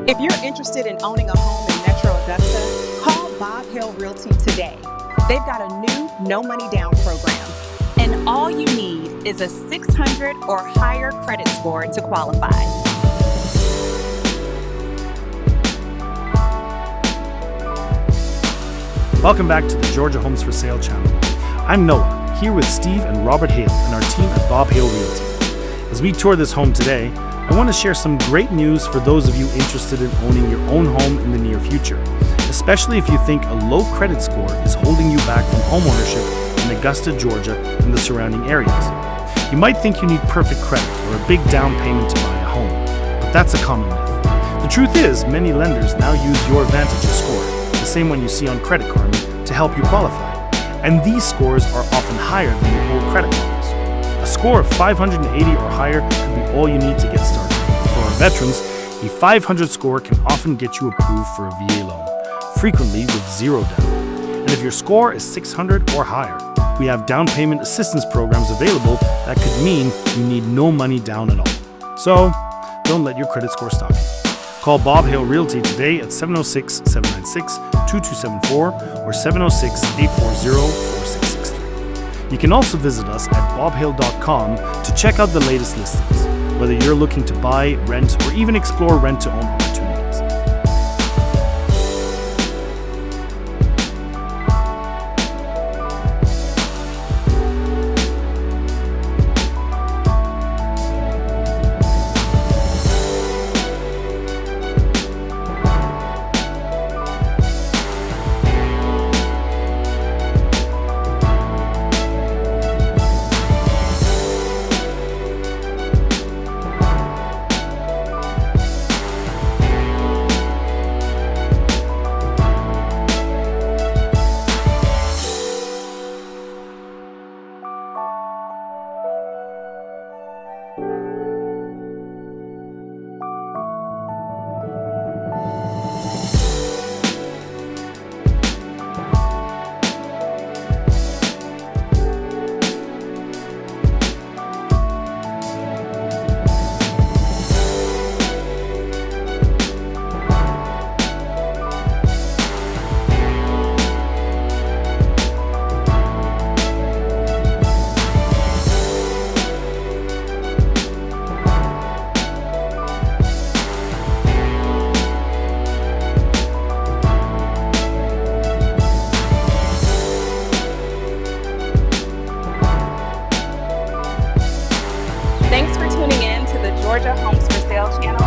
If you're interested in owning a home in Metro Augusta, call Bob Hale Realty today. They've got a new no money down program, and all you need is a 600 or higher credit score to qualify. Welcome back to the Georgia Homes for Sale channel. I'm Noah, here with Steve and Robert Hale and our team at Bob Hale Realty. As we tour this home today, I want to share some great news for those of you interested in owning your own home in the near future, especially if you think a low credit score is holding you back from homeownership in Augusta, Georgia, and the surrounding areas. You might think you need perfect credit or a big down payment to buy a home, but that's a common myth. The truth is, many lenders now use your Vantage score, the same one you see on Credit Karma, to help you qualify. And these scores are often higher than the old credit models. A score of 580 or higher could be all you need to get started. For our veterans, a 500 score can often get you approved for a VA loan, frequently with zero down. And if your score is 600 or higher, we have down payment assistance programs available that could mean you need no money down at all. So, don't let your credit score stop you. Call Bob Hale Realty today at 706-796-2274 or 706-840-4663. You can also visit us at bobhale.com to check out the latest listings, whether you're looking to buy, rent, or even explore rent-to-own opportunities. Thanks for tuning in to the Georgia Homes for Sale channel.